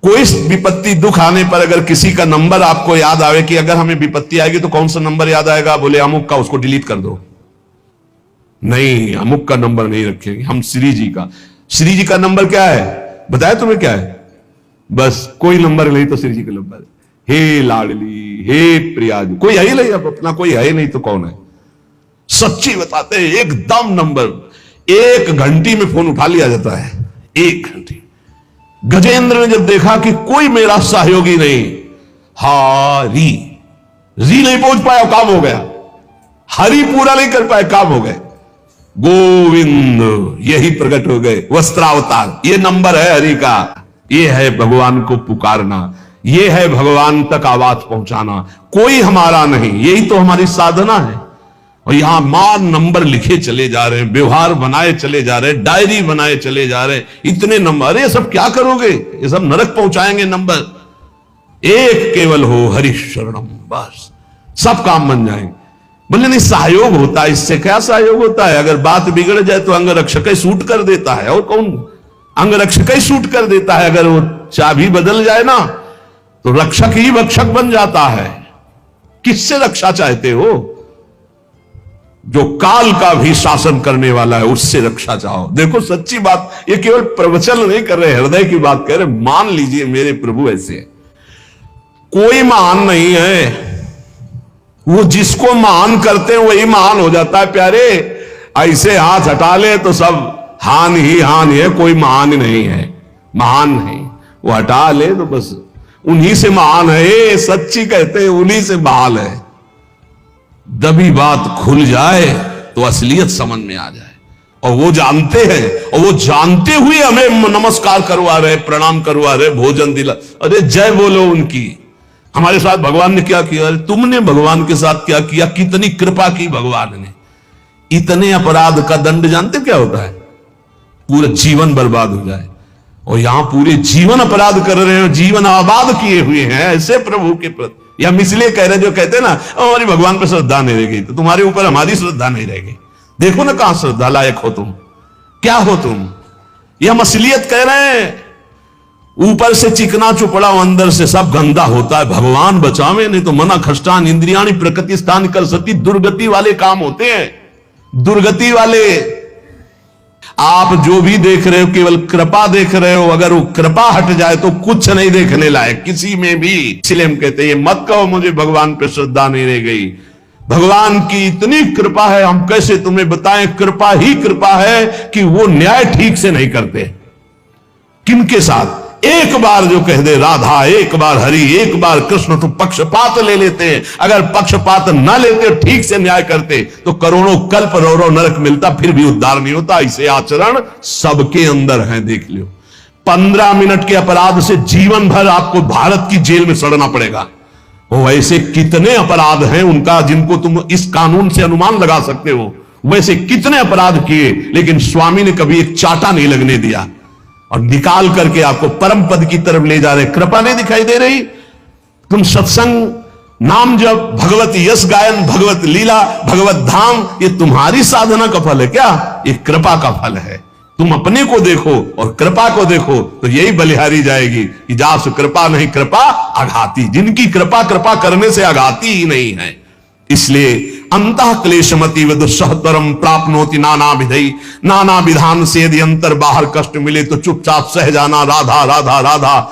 कोई विपत्ति दुख आने पर अगर किसी का नंबर आपको याद आवे कि अगर हमें विपत्ति आएगी तो कौन सा नंबर याद आएगा, बोले अमुक का, उसको डिलीट कर दो। नहीं, अमुक का नंबर नहीं रखेंगे हम, श्री जी का। श्री जी का नंबर क्या है बताया तुम्हें, क्या है? बस कोई नंबर नहीं तो श्री जी का नंबर, हे लाडली, हे प्रिया जी, कोई है ही नहीं, अब अपना कोई है ही नहीं तो कौन है? सच्ची बताते हैं, एकदम नंबर, 1 घंटी में फोन उठा लिया जाता है, 1 घंटी। गजेंद्र ने जब देखा कि कोई मेरा सहयोगी नहीं, हारी री नहीं पहुंच पाया, काम हो गया। हरि पूरा नहीं कर पाए, काम हो गए। गोविंद यही प्रकट हो गए, वस्त्रावतार। ये नंबर है हरि का, ये है भगवान को पुकारना, ये है भगवान तक आवाज पहुंचाना। कोई हमारा नहीं, यही तो हमारी साधना है। और यहां मान नंबर लिखे चले जा रहे हैं, व्यवहार बनाए चले जा रहे हैं, डायरी बनाए चले जा रहे हैं, इतने नंबर। ये सब क्या करोगे? ये सब नरक पहुंचाएंगे नंबर। एक केवल हो हरि शरणम, बस सब काम बन जाएंगे। बोले नहीं, सहयोग होता है, इससे क्या सहयोग होता है? अगर बात बिगड़ जाए तो अंग रक्षक ही सूट कर देता है, और कौन? अंग रक्षक ही सूट कर देता है। अगर वो चाबी बदल जाए ना तो रक्षक ही भक्षक बन जाता है। किससे रक्षा चाहते हो? जो काल का भी शासन करने वाला है, उससे रक्षा चाहो। देखो सच्ची बात, ये केवल प्रवचन नहीं कर रहे, हृदय की बात कह रहे। मान लीजिए मेरे प्रभु ऐसे है, कोई महान नहीं है, वो जिसको महान करते हैं वही महान हो जाता है प्यारे। ऐसे हाथ हटा ले तो सब हान ही हान है, कोई महान नहीं है, महान नहीं। वो हटा ले तो बस उन्हीं से महान है, सच्ची कहते हैं उन्हीं से बहाल है। दबी बात खुल जाए तो असलियत समझ में आ जाए। और वो जानते हैं, और वो जानते हुए हमें नमस्कार करवा रहे, प्रणाम करवा रहे, भोजन दिला। अरे जय बोलो उनकी। हमारे साथ भगवान ने क्या किया? अरे तुमने भगवान के साथ क्या किया? कितनी कृपा की भगवान ने। इतने अपराध का दंड जानते क्या होता है? पूरा जीवन बर्बाद हो जाए। और यहां पूरे जीवन अपराध कर रहे हैं, जीवन आबाद किए हुए हैं ऐसे प्रभु के प्रति। या हम इसलिए कह रहे हैं, जो कहते हैं ना हमारी भगवान पर श्रद्धा नहीं रहेगी तो तुम्हारे ऊपर हमारी श्रद्धा नहीं रहेगी। देखो ना कहां श्रद्धा लायक हो तुम, क्या हो तुम? ये हम असलियत कह रहे हैं। ऊपर से चिकना चुपड़ा, अंदर से सब गंदा होता है। भगवान बचावे, नहीं तो मना खष्टान इंद्रियाणी प्रकृति स्थान कर सती। दुर्गति वाले काम होते हैं, दुर्गति वाले। आप जो भी देख रहे हो केवल कृपा देख रहे हो। अगर वो कृपा हट जाए तो कुछ नहीं देखने लायक किसी में भी। इसलिए हम कहते हैं ये मत कहो मुझे भगवान पे श्रद्धा नहीं रह गई। भगवान की इतनी कृपा है, हम कैसे तुम्हें बताएं। कृपा ही कृपा है कि वो न्याय ठीक से नहीं करते। किनके साथ? एक बार जो कह दे राधा, एक बार हरि, एक बार कृष्ण, तो पक्षपात ले लेते हैं। अगर पक्षपात ना लेते, ठीक से न्याय करते, तो करोड़ों कल्प रो नरक मिलता, फिर भी उद्धार नहीं होता। ऐसे आचरण सबके अंदर है, देख लो। 15 मिनट के अपराध से जीवन भर आपको भारत की जेल में सड़ना पड़ेगा। वो ऐसे कितने अपराध हैं उनका, जिनको तुम इस कानून से अनुमान लगा सकते हो। वैसे कितने अपराध किए, लेकिन स्वामी ने कभी एक चाटा नहीं लगने दिया, और निकाल करके आपको परम पद की तरफ ले जा रहे। कृपा नहीं दिखाई दे रही? तुम सत्संग, नाम जप, भगवत यश गायन, भगवत लीला, भगवत धाम, ये तुम्हारी साधना का फल है क्या? ये कृपा का फल है। तुम अपने को देखो और कृपा को देखो तो यही बलिहारी जाएगी कि जासु कृपा नहीं कृपा आघाती। जिनकी कृपा कृपा करने से आघाती ही नहीं है। इसलिए अंतः क्लेशमति दुस्सहतरम प्राप्नोति नाना विधि। नाना विधान से यदि अंतर बाहर कष्ट मिले तो चुपचाप सह जाना, राधा राधा राधा।